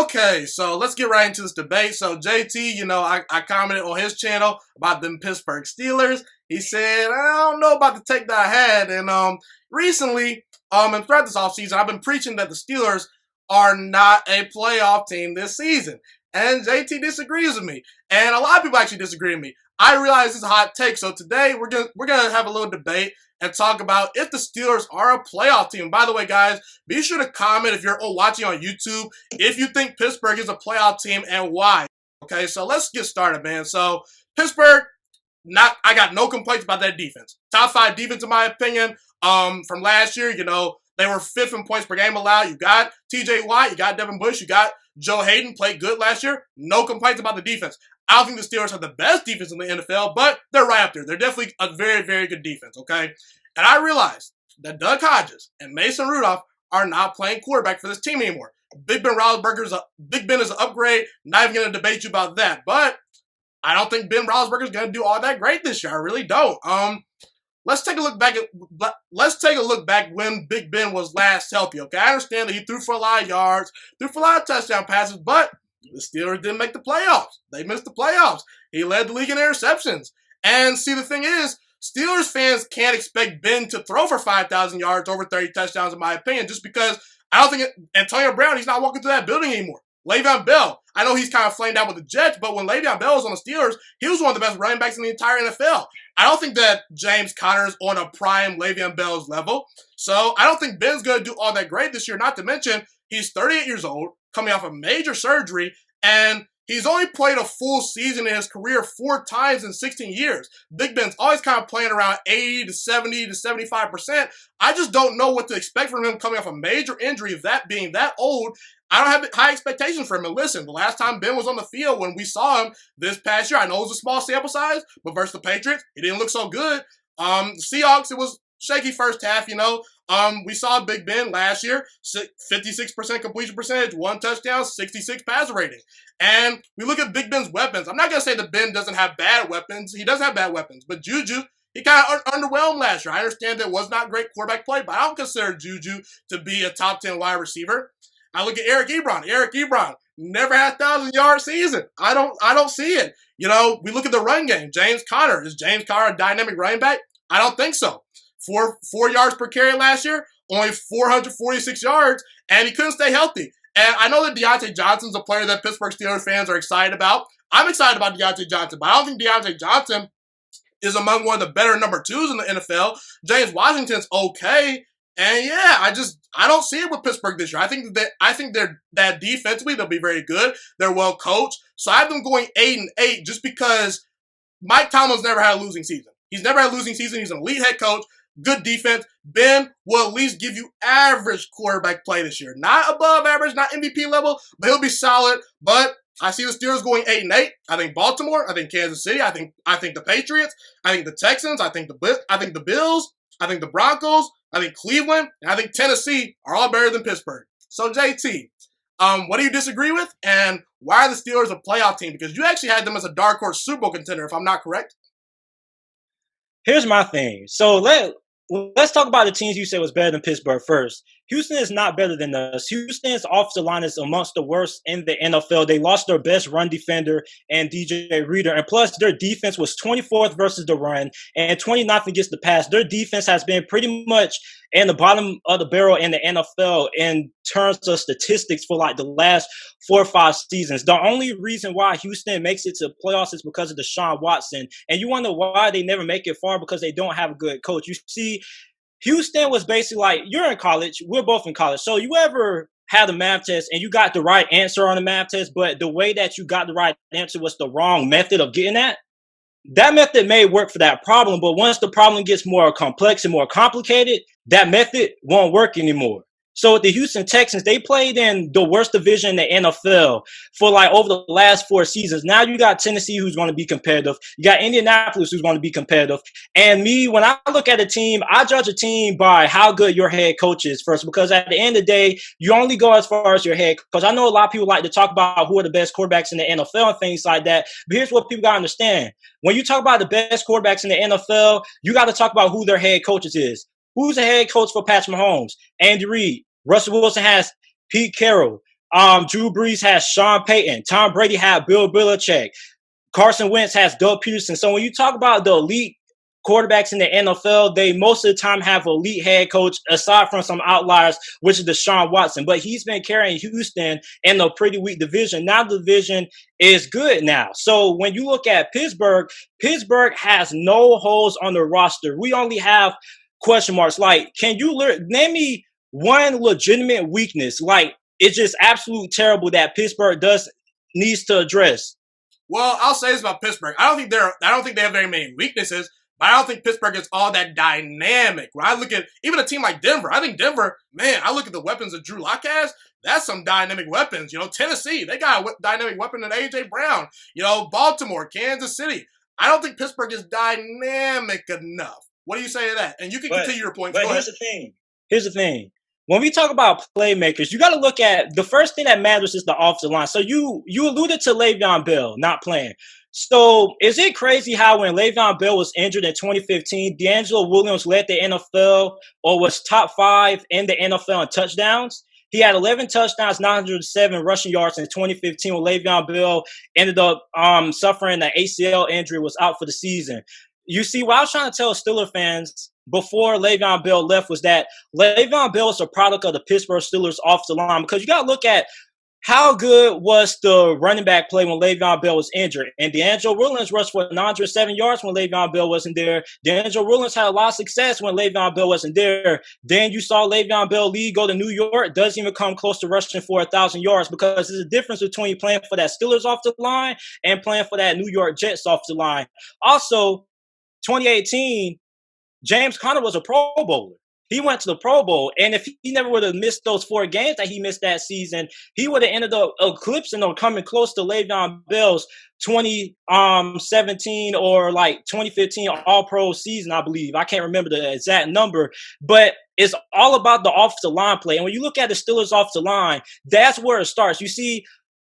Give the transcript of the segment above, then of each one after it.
Okay, so let's get right into this debate. So JT, I commented on his channel about them Pittsburgh Steelers. He said, I don't know about the take that I had. And recently, and throughout this offseason, I've been preaching that the Steelers are not a playoff team this season. And JT disagrees with me. And a lot of people actually disagree with me. I realize this is a hot take. So today we're gonna have a little debate and talk about if the Steelers are a playoff team. By the way, guys, be sure to comment if you're watching on YouTube if you think Pittsburgh is a playoff team and why. Okay, so let's get started, man. So Pittsburgh, I got no complaints about that defense. Top 5 defense in my opinion. From last year, they were 5th in points per game allowed. You got TJ Watt, you got Devin Bush, you got Joe Hayden, played good last year. No complaints about the defense. I don't think the Steelers have the best defense in the NFL, but they're right up there. They're definitely a very, very good defense, okay? And I realized that Doug Hodges and Mason Rudolph are not playing quarterback for this team anymore. Big Ben is an upgrade. Not even going to debate you about that. But I don't think Ben Roethlisberger is going to do all that great this year. I really don't. Let's take a look back when Big Ben was last healthy, okay? I understand that he threw for a lot of yards, threw for a lot of touchdown passes, but the Steelers didn't make the playoffs. They missed the playoffs. He led the league in interceptions. And see, the thing is, Steelers fans can't expect Ben to throw for 5,000 yards, over 30 touchdowns, in my opinion, just because I don't think Antonio Brown, he's not walking through that building anymore. Le'Veon Bell, I know he's kind of flamed out with the Jets, but when Le'Veon Bell was on the Steelers, he was one of the best running backs in the entire NFL. I don't think that James Conner is on a prime Le'Veon Bell's level. So I don't think Ben's going to do all that great this year, not to mention he's 38 years old, coming off a major surgery, and he's only played a full season in his career 4 times in 16 years. Big Ben's always kind of playing around 80 to 70 to 75%. I just don't know what to expect from him coming off a major injury, that being that old. I don't have high expectations for him. And listen, the last time Ben was on the field when we saw him this past year, I know it was a small sample size, but versus the Patriots, he didn't look so good. The Seahawks, it was shaky first half, We saw Big Ben last year, 56% completion percentage, 1 touchdown, 66 passer rating. And we look at Big Ben's weapons. I'm not going to say that Ben doesn't have bad weapons. He does have bad weapons. But Juju, he kind of underwhelmed last year. I understand that it was not great quarterback play, but I don't consider Juju to be a top 10 wide receiver. I look at Eric Ebron. Eric Ebron never had a 1,000-yard season. I don't see it. We look at the run game. James Conner. Is James Conner a dynamic running back? I don't think so. 4 yards per carry last year, only 446 yards, and he couldn't stay healthy. And I know that Deontay Johnson's a player that Pittsburgh Steelers fans are excited about. I'm excited about Deontay Johnson, but I don't think Deontay Johnson is among one of the better number 2s in the NFL. James Washington's okay. And yeah, I don't see it with Pittsburgh this year. I think that defensively they'll be very good. They're well coached. So I have them going 8-8 just because Mike Tomlin's never had a losing season. He's never had a losing season. He's an elite head coach. Good defense. Ben will at least give you average quarterback play this year. Not above average, not MVP level, but he'll be solid. But I see the Steelers going 8-8. I think Baltimore. I think Kansas City. I think the Patriots. I think the Texans. I think the Bills. I think the Broncos. I think Cleveland. And I think Tennessee are all better than Pittsburgh. So JT, what do you disagree with? And why are the Steelers a playoff team? Because you actually had them as a dark horse Super Bowl contender, if I'm not correct. Here's my thing. So let's talk about the teams you said was better than Pittsburgh first. Houston is not better than us. Houston's offensive line is amongst the worst in the NFL. They lost their best run defender and DJ Reader. And plus, their defense was 24th versus the run and 29th against the pass. Their defense has been pretty much in the bottom of the barrel in the NFL in terms of statistics for like the last 4 or 5 seasons. The only reason why Houston makes it to playoffs is because of Deshaun Watson. And you wonder why they never make it far, because they don't have a good coach. You see, Houston was basically like, you're in college, we're both in college. So you ever had a math test and you got the right answer on the math test, but the way that you got the right answer was the wrong method of getting at? That method may work for that problem, but once the problem gets more complex and more complicated, that method won't work anymore. So with the Houston Texans, they played in the worst division in the NFL for like over the last 4 seasons. Now you got Tennessee, who's going to be competitive. You got Indianapolis, who's going to be competitive. And me, when I look at a team, I judge a team by how good your head coach is first, because at the end of the day, you only go as far as your head coach. Because I know a lot of people like to talk about who are the best quarterbacks in the NFL and things like that. But here's what people got to understand. When you talk about the best quarterbacks in the NFL, you got to talk about who their head coaches is. Who's the head coach for Patrick Mahomes? Andy Reid. Russell Wilson has Pete Carroll. Drew Brees has Sean Payton. Tom Brady had Bill Belichick. Carson Wentz has Doug Peterson. So when you talk about the elite quarterbacks in the NFL, they most of the time have an elite head coach, aside from some outliers, which is Deshaun Watson. But he's been carrying Houston in a pretty weak division. Now the division is good now. So when you look at Pittsburgh, Pittsburgh has no holes on the roster. We only have question marks. Like, can you name me one legitimate weakness? Like, it's just absolutely terrible that Pittsburgh needs to address. Well, I'll say this about Pittsburgh. I don't think they have very many weaknesses. But I don't think Pittsburgh is all that dynamic. When I look at even a team like Denver, I think Denver, man, I look at the weapons that Drew Lock has. That's some dynamic weapons. You know, Tennessee, they got a dynamic weapon in A.J. Brown. You know, Baltimore, Kansas City. I don't think Pittsburgh is dynamic enough. What do you say to that? And you can continue your point. But here's the thing. When we talk about playmakers, you got to look at the first thing that matters is the offensive line. So you alluded to Le'Veon Bell not playing. So is it crazy how when Le'Veon Bell was injured in 2015, D'Angelo Williams led the NFL or was top 5 in the NFL in touchdowns? He had 11 touchdowns, 907 rushing yards in 2015 when Le'Veon Bell ended up suffering an ACL injury, was out for the season. You see, what I was trying to tell Steelers fans before Le'Veon Bell left was that Le'Veon Bell is a product of the Pittsburgh Steelers off the line, because you got to look at how good was the running back play when Le'Veon Bell was injured? And D'Angelo Williams rushed for 907 yards when Le'Veon Bell wasn't there. D'Angelo Williams had a lot of success when Le'Veon Bell wasn't there. Then you saw Le'Veon Bell leave, go to New York, doesn't even come close to rushing for 1,000 yards, because there's a difference between playing for that Steelers off the line and playing for that New York Jets off the line. Also, 2018, James Conner was a Pro Bowler. He went to the Pro Bowl, and if he never would have missed those 4 games that he missed that season, he would have ended up eclipsing or coming close to Le'Veon Bell's 2017 or like 2015 All-Pro season, I believe. I can't remember the exact number, but it's all about the offensive line play. And when you look at the Steelers offensive line, that's where it starts. You see,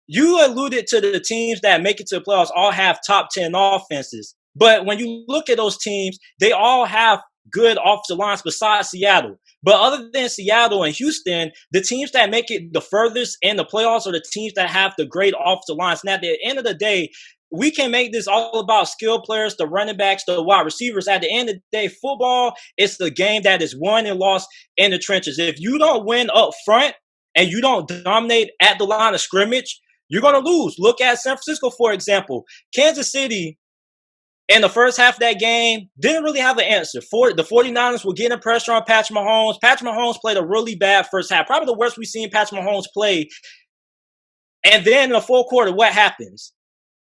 you alluded to the teams that make it to the playoffs all have top 10 offenses. But when you look at those teams, they all have good offensive lines besides Seattle. But other than Seattle and Houston, the teams that make it the furthest in the playoffs are the teams that have the great offensive lines. Now, at the end of the day, we can make this all about skill players, the running backs, the wide receivers. At the end of the day, football is the game that is won and lost in the trenches. If you don't win up front and you don't dominate at the line of scrimmage, you're going to lose. Look at San Francisco, for example. Kansas City, in the first half of that game, didn't really have an answer. The 49ers were getting pressure on Patrick Mahomes. Patrick Mahomes played a really bad first half, probably the worst we've seen Patrick Mahomes play. And then in the fourth quarter, what happens?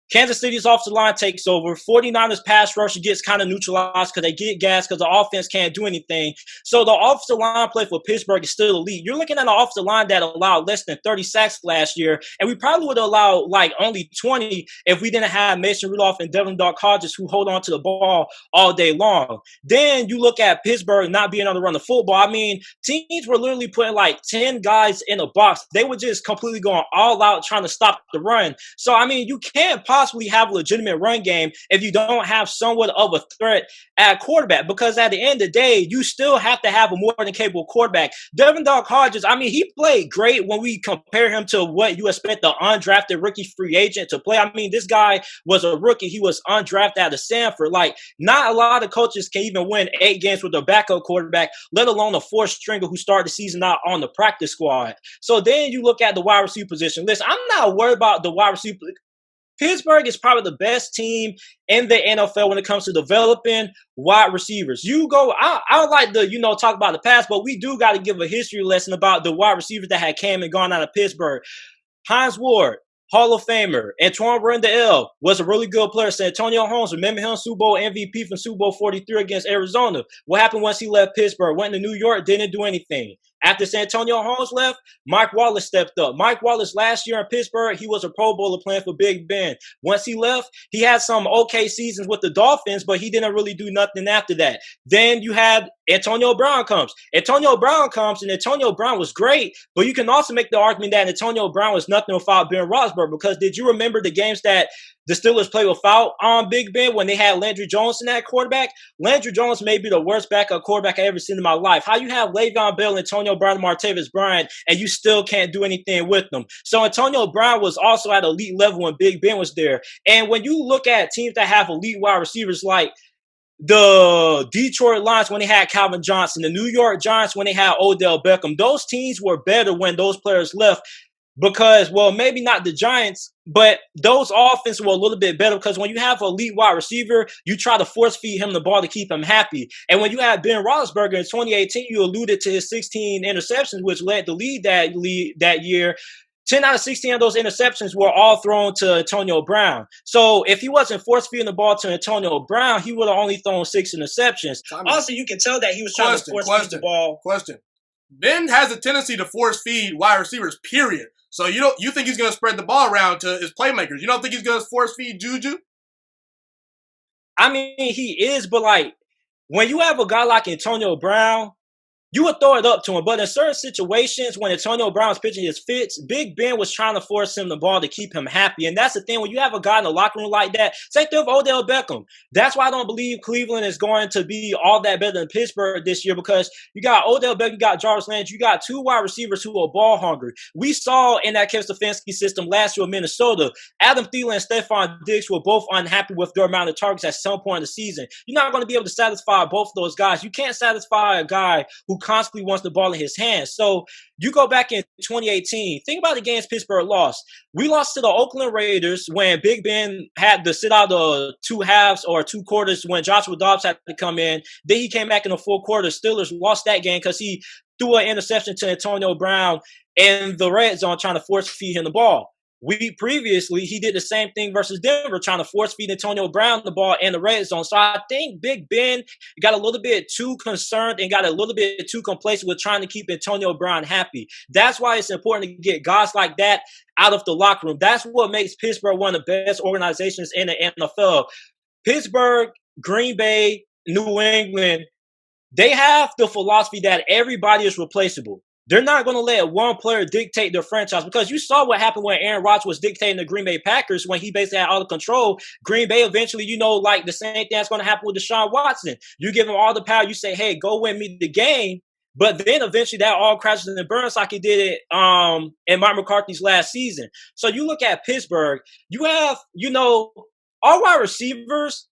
Kansas City's offensive line takes over. 49ers pass rush gets kind of neutralized because they get gas because the offense can't do anything. So the offensive line play for Pittsburgh is still elite. You're looking at an offensive line that allowed less than 30 sacks last year, and we probably would have allowed like only 20 if we didn't have Mason Rudolph and Devin Hodges who hold on to the ball all day long. Then you look at Pittsburgh not being able to run the football. I mean, teams were literally putting like 10 guys in a box. They were just completely going all out trying to stop the run. So, I mean, you can't possibly have a legitimate run game if you don't have somewhat of a threat at quarterback, because at the end of the day, you still have to have a more than capable quarterback. Devin Hodges, I mean, he played great when we compare him to what you expect the undrafted rookie free agent to play. I mean, this guy was a rookie. He was undrafted out of Stanford. Like, not a lot of coaches can even win 8 games with a backup quarterback, let alone a 4th stringer who started the season out on the practice squad. So then you look at the wide receiver position. Listen, I'm not worried about the wide receiver. Pittsburgh is probably the best team in the NFL when it comes to developing wide receivers. I don't like to, talk about the past, but we do got to give a history lesson about the wide receivers that had came and gone out of Pittsburgh. Hines Ward, Hall of Famer. Antoine Randall was a really good player. Santonio Holmes, remember him, Super Bowl MVP from Super Bowl 43 against Arizona. What happened once he left Pittsburgh? Went to New York, didn't do anything. After Santonio Holmes left, Mike Wallace stepped up. Mike Wallace last year in Pittsburgh, he was a Pro Bowler playing for Big Ben. Once he left, he had some okay seasons with the Dolphins, but he didn't really do nothing after that. Then you had Antonio Brown comes. And Antonio Brown was great, but you can also make the argument that Antonio Brown was nothing without Ben Roethlisberger, because did you remember the games that the Steelers played without Big Ben when they had Landry Jones in that quarterback? Landry Jones may be the worst backup quarterback I ever seen in my life. How you have Le'Veon Bell and Antonio Antonio Brown and Martavis Bryant, and you still can't do anything with them. So Antonio Brown was also at elite level when Big Ben was there. And when you look at teams that have elite wide receivers like the Detroit Lions when they had Calvin Johnson, the New York Giants when they had Odell Beckham, those teams were better when those players left because, well, maybe not the Giants, but those offenses were a little bit better because when you have an elite wide receiver, you try to force feed him the ball to keep him happy. And when you had Ben Roethlisberger in 2018, you alluded to his 16 interceptions, which led the lead that year. 10 out of 16 of those interceptions were all thrown to Antonio Brown. So if he wasn't force feeding the ball to Antonio Brown, he would have only thrown 6 interceptions. Also, you can tell that he was trying to force feed the ball. Ben has a tendency to force feed wide receivers, period. So you think he's going to spread the ball around to his playmakers. You don't think he's going to force feed Juju? I mean, he is, but like when you have a guy like Antonio Brown, you would throw it up to him. But in certain situations, when Antonio Brown was pitching his fits, Big Ben was trying to force him the ball to keep him happy. And that's the thing. When you have a guy in the locker room like that, same thing with Odell Beckham. That's why I don't believe Cleveland is going to be all that better than Pittsburgh this year because you got Odell Beckham, you got Jarvis Landry, you got 2 wide receivers who are ball hungry. We saw in that Kevin Stefanski system last year in Minnesota, Adam Thielen and Stephon Diggs were both unhappy with their amount of targets at some point in the season. You're not going to be able to satisfy both of those guys. You can't satisfy a guy who constantly wants the ball in his hands. So you go back in 2018, think about the games Pittsburgh lost. We lost to the Oakland Raiders when Big Ben had to sit out the 2 halves or 2 quarters when Joshua Dobbs had to come in. Then he came back in the 4th quarter. Steelers lost that game because he threw an interception to Antonio Brown in the red zone trying to force feed him the ball. He did the same thing versus Denver, trying to force feed Antonio Brown the ball in the red zone. So I think Big Ben got a little bit too concerned and got a little bit too complacent with trying to keep Antonio Brown happy. That's why it's important to get guys like that out of the locker room. That's what makes Pittsburgh one of the best organizations in the NFL. Pittsburgh, Green Bay, New England, they have the philosophy that everybody is replaceable. They're not going to let one player dictate their franchise because you saw what happened when Aaron Rodgers was dictating the Green Bay Packers when he basically had all the control. Green Bay eventually, like the same thing that's going to happen with Deshaun Watson. You give him all the power. You say, hey, go win me the game. But then eventually that all crashes and burns like he did it in Mike McCarthy's last season. So you look at Pittsburgh, you have, our wide receivers.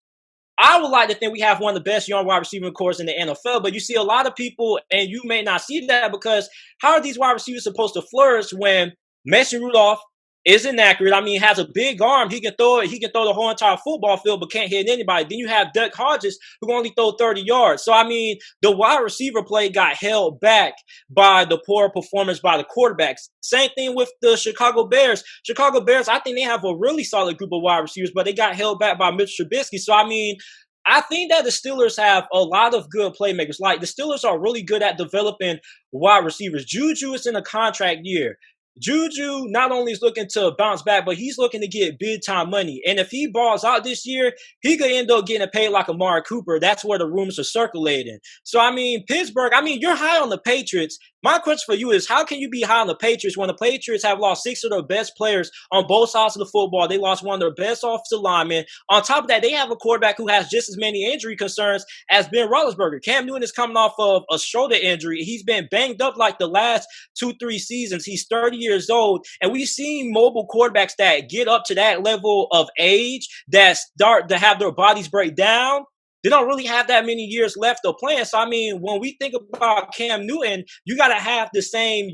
I would like to think we have one of the best young wide receiving corps in the NFL, but you see a lot of people, and you may not see that because how are these wide receivers supposed to flourish when Mason Rudolph is inaccurate? I mean, he has a big arm. He can throw it. He can throw the whole entire football field, but can't hit anybody. Then you have Duck Hodges, who can only throw 30 yards. So, I mean, the wide receiver play got held back by the poor performance by the quarterbacks. Same thing with the Chicago Bears. Chicago Bears, I think they have a really solid group of wide receivers, but they got held back by Mitch Trubisky. So, I mean, I think that the Steelers have a lot of good playmakers. Like, the Steelers are really good at developing wide receivers. Juju is in a contract year. Juju not only is looking to bounce back, but he's looking to get big-time money. And if he balls out this year, he could end up getting paid like Amari Cooper. That's where the rumors are circulating. So, I mean, Pittsburgh, you're high on the Patriots. My question for you is, how can you be high on the Patriots when the Patriots have lost 6 of their best players on both sides of the football? They lost one of their best offensive linemen. On top of that, they have a quarterback who has just as many injury concerns as Ben Roethlisberger. Cam Newton is coming off of a shoulder injury. He's been banged up like the last 2-3 seasons. He's 30 years old. And we've seen mobile quarterbacks that get up to that level of age that start to have their bodies break down. They don't really have that many years left of playing. So, I mean, when we think about Cam Newton, you got to have the same,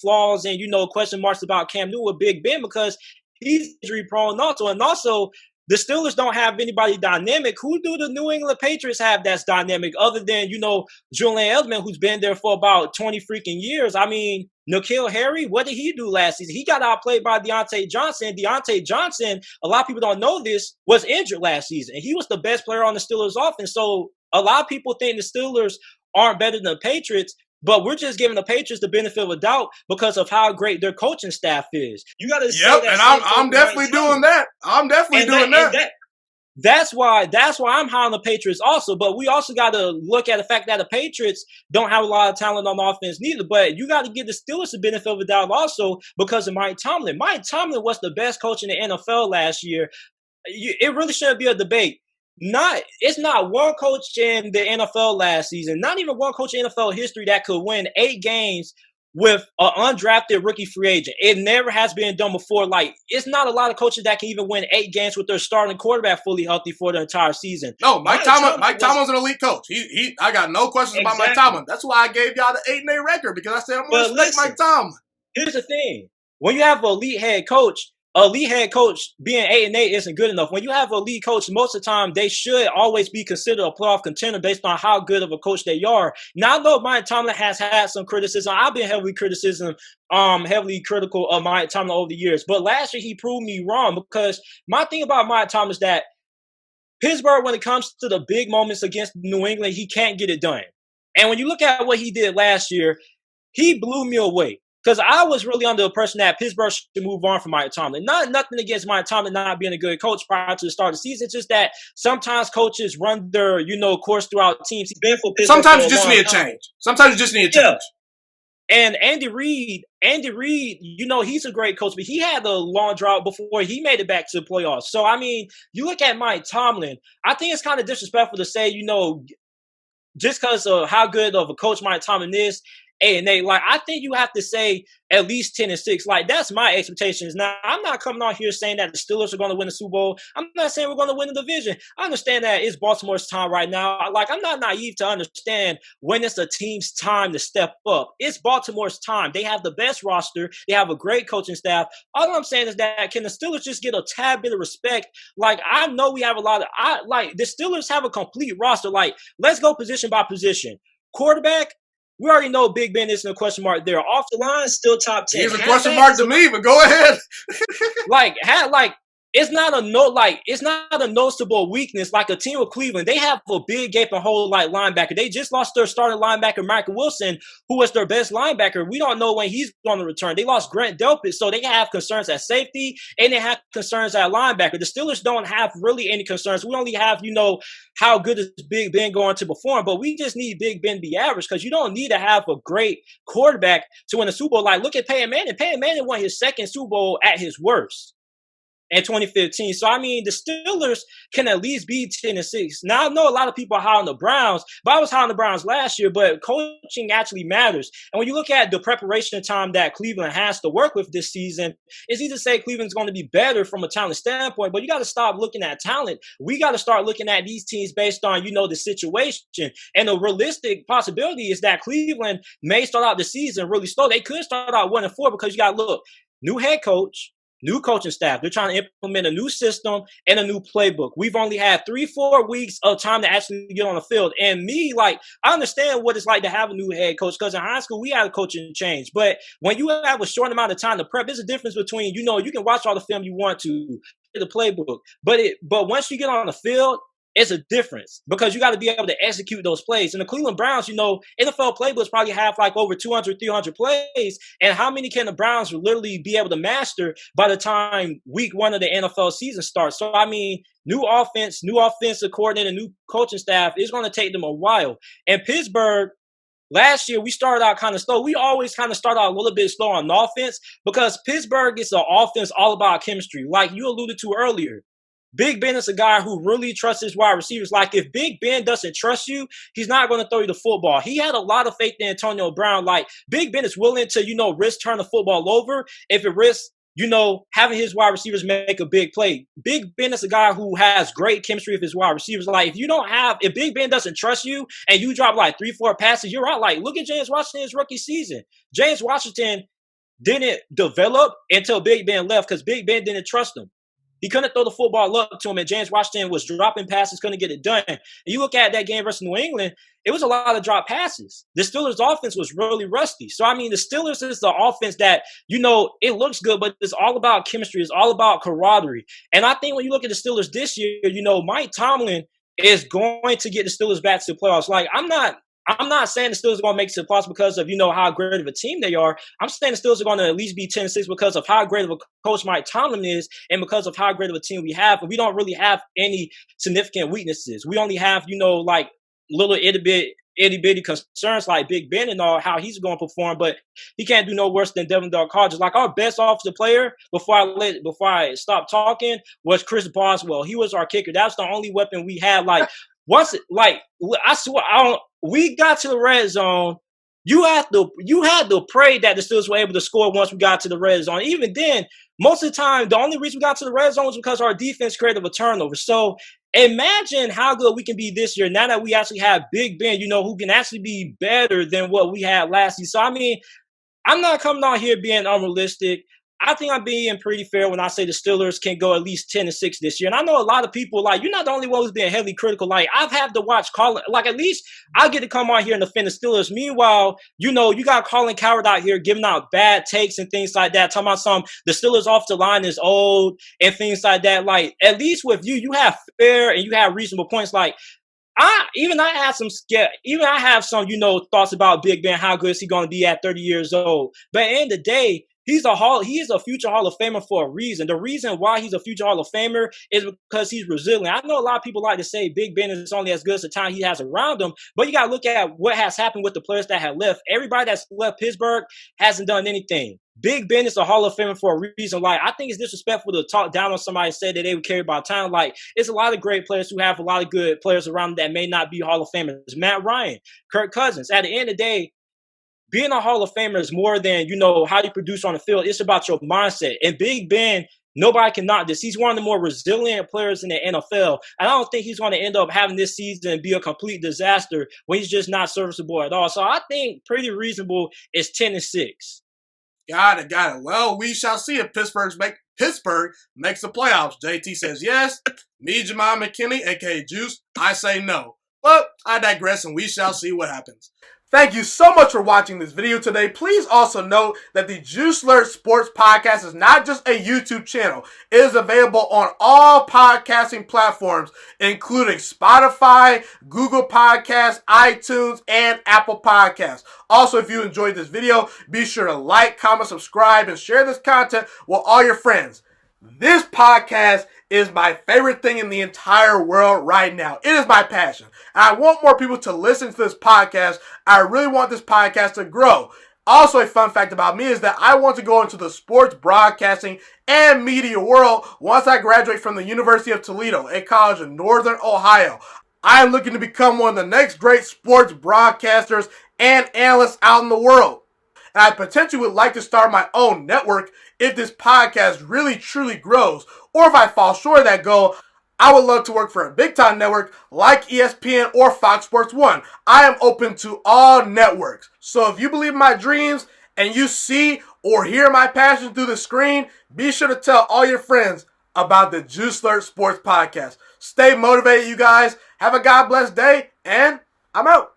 flaws and, question marks about Cam Newton with Big Ben because he's injury prone also. And also, the Steelers don't have anybody dynamic. Who do the New England Patriots have that's dynamic other than, Julian Edelman, who's been there for about 20 freaking years? I mean, N'Keal Harry, what did he do last season? He got outplayed by Deontay Johnson. Deontay Johnson, a lot of people don't know this, was injured last season. And he was the best player on the Steelers offense. So a lot of people think the Steelers aren't better than the Patriots, but we're just giving the Patriots the benefit of a doubt because of how great their coaching staff is. You got to say that. Yep, and I'm definitely doing that. I'm definitely doing that. That's why I'm high on the Patriots also. But we also got to look at the fact that the Patriots don't have a lot of talent on offense neither. But you got to give the Steelers the benefit of the doubt also because of Mike Tomlin. Mike Tomlin was the best coach in the NFL last year. It really shouldn't be a debate. It's not one coach in the NFL last season, not even one coach in NFL history that could win 8 games with an undrafted rookie free agent. It never has been done before. Like, it's not a lot of coaches that can even win 8 games with their starting quarterback fully healthy for the entire season. No, Mike Tomlin's an elite coach. I got no questions about Mike Tomlin. That's why I gave y'all the 8-8 record, because I said I'm going to respect Mike Tomlin. Here's the thing. When you have an elite head coach being 8-8 isn't good enough. When you have a lead coach, most of the time they should always be considered a playoff contender based on how good of a coach they are. Now, I know Mike Tomlin has had some criticism. I've been heavily critical of Mike Tomlin over the years. But last year he proved me wrong, because my thing about Mike Tomlin is that Pittsburgh, when it comes to the big moments against New England, he can't get it done. And when you look at what he did last year, he blew me away. Because I was really under the impression that Pittsburgh should move on from Mike Tomlin. Nothing against Mike Tomlin not being a good coach prior to the start of the season. It's just that sometimes coaches run their, course throughout teams. He's been for Pittsburgh. Sometimes you just need a change. Sometimes you just need a change. And Andy Reid, he's a great coach, but he had a long drought before he made it back to the playoffs. So, I mean, you look at Mike Tomlin, I think it's kind of disrespectful to say, just because of how good of a coach Mike Tomlin is, 8-8. Like, I think you have to say at least 10-6. Like, that's my expectations. Now, I'm not coming on here saying that the Steelers are going to win the Super Bowl. I'm not saying we're going to win the division. I understand that it's Baltimore's time right now. Like, I'm not naive to understand when it's a team's time to step up. It's Baltimore's time. They have the best roster. They have a great coaching staff. All I'm saying is that can the Steelers just get a tad bit of respect? Like, I know we have the Steelers have a complete roster. Like, let's go position by position. Quarterback, we already know Big Ben isn't a question mark there. Off the line, still top 10. He's a question mark to me, but go ahead. It's not a noticeable weakness like a team of Cleveland. They have a big gaping hole like linebacker. They just lost their starting linebacker, Michael Wilson, who was their best linebacker. We don't know when he's going to return. They lost Grant Delpit, so they have concerns at safety and they have concerns at linebacker. The Steelers don't have really any concerns. We only have, how good is Big Ben going to perform, but we just need Big Ben to be average, because you don't need to have a great quarterback to win a Super Bowl. Like, look at Peyton Manning. Peyton Manning won his second Super Bowl at his worst in 2015. So, I mean, the Steelers can at least be 10-6. Now, I know a lot of people are high on the Browns, but I was high on the Browns last year, but coaching actually matters. And when you look at the preparation time that Cleveland has to work with this season, it's easy to say Cleveland's going to be better from a talent standpoint, but you got to stop looking at talent. We got to start looking at these teams based on, the situation. And the realistic possibility is that Cleveland may start out the season really slow. They could start out 1-4, because you got to look, new head coach, new coaching staff. They're trying to implement a new system and a new playbook. We've only had 3-4 weeks of time to actually get on the field. And I understand what it's like to have a new head coach, because in high school, we had a coaching change. But when you have a short amount of time to prep, there's a difference between, you can watch all the film you want to, the playbook. But once you get on the field, it's a difference, because you got to be able to execute those plays. And the Cleveland Browns, NFL playbooks probably have like over 200, 300 plays. And how many can the Browns literally be able to master by the time week 1 of the NFL season starts? So, I mean, new offense, new offensive coordinator, new coaching staff, it's going to take them a while. And Pittsburgh, last year, we started out kind of slow. We always kind of start out a little bit slow on offense, because Pittsburgh is an offense all about chemistry. Like you alluded to earlier, Big Ben is a guy who really trusts his wide receivers. Like, if Big Ben doesn't trust you, he's not going to throw you the football. He had a lot of faith in Antonio Brown. Like, Big Ben is willing to, risk turn the football over if it risks, having his wide receivers make a big play. Big Ben is a guy who has great chemistry with his wide receivers. Like, if Big Ben doesn't trust you and you drop like 3-4 passes, you're out. Like, look at James Washington's rookie season. James Washington didn't develop until Big Ben left, because Big Ben didn't trust him. He couldn't throw the football up to him, and James Washington was dropping passes, couldn't get it done. And you look at that game versus New England, it was a lot of drop passes. The Steelers' offense was really rusty. So, I mean, the Steelers is the offense that, it looks good, but it's all about chemistry. It's all about camaraderie. And I think when you look at the Steelers this year, Mike Tomlin is going to get the Steelers back to the playoffs. Like, I'm not saying the Steelers are going to make it to the playoffs because of, how great of a team they are. I'm saying the Steelers are going to at least be 10-6 because of how great of a coach Mike Tomlin is, and because of how great of a team we have. And we don't really have any significant weaknesses. We only have, little itty bit itty bitty concerns like Big Ben and all how he's going to perform, but he can't do no worse than Devin Hodges. Like our best offensive player before I stop talking was Chris Boswell. He was our kicker. That's the only weapon we had. Like I swear we got to the red zone. You had to pray that the Steelers were able to score once we got to the red zone. Even then, most of the time, the only reason we got to the red zone was because our defense created a turnover. So imagine how good we can be this year now that we actually have Big Ben, who can actually be better than what we had last year. So, I mean, I'm not coming out here being unrealistic. I think I'm being pretty fair when I say the Steelers can go at least 10-6 this year. And I know a lot of people, you're not the only one who's being heavily critical. I've had to watch Colin, at least I get to come out here and defend the Steelers. Meanwhile, you got Colin Coward out here giving out bad takes and things like that, talking about the Steelers off the line is old and things like that. At least with you have fair and you have reasonable points. I have some, thoughts about Big Ben. How good is he going to be at 30 years old? But at the end of the day, he is a future Hall of Famer for a reason. The reason why he's a future Hall of Famer is because he's resilient. I know a lot of people like to say Big Ben is only as good as the time he has around him, but you got to look at what has happened with the players that have left. Everybody that's left Pittsburgh hasn't done anything. Big Ben is a Hall of Famer for a reason. I think it's disrespectful to talk down on somebody and say that they would carry by talent. It's a lot of great players who have a lot of good players around them that may not be Hall of Famers. Matt Ryan, Kirk Cousins. At the end of the day, being a Hall of Famer is more than, how you produce on the field. It's about your mindset. And Big Ben, nobody can knock this. He's one of the more resilient players in the NFL. And I don't think he's going to end up having this season be a complete disaster when he's just not serviceable at all. So I think pretty reasonable is 10-6. Got it. Well, we shall see if Pittsburgh makes the playoffs. JT says yes. Me, Jamal McKinney, a.k.a. Juice, I say no. But I digress, and we shall see what happens. Thank you so much for watching this video today. Please also note that the Juice Alert Sports Podcast is not just a YouTube channel. It is available on all podcasting platforms, including Spotify, Google Podcasts, iTunes, and Apple Podcasts. Also, if you enjoyed this video, be sure to like, comment, subscribe, and share this content with all your friends. This podcast is my favorite thing in the entire world right now. It is my passion. And I want more people to listen to this podcast. I really want this podcast to grow. Also, a fun fact about me is that I want to go into the sports broadcasting and media world once I graduate from the University of Toledo, a college in Northern Ohio. I am looking to become one of the next great sports broadcasters and analysts out in the world. And I potentially would like to start my own network if this podcast really truly grows. Or if I fall short of that goal, I would love to work for a big-time network like ESPN or Fox Sports 1. I am open to all networks. So if you believe in my dreams and you see or hear my passion through the screen, be sure to tell all your friends about the Juice Alert Sports Podcast. Stay motivated, you guys. Have a God-blessed day, and I'm out.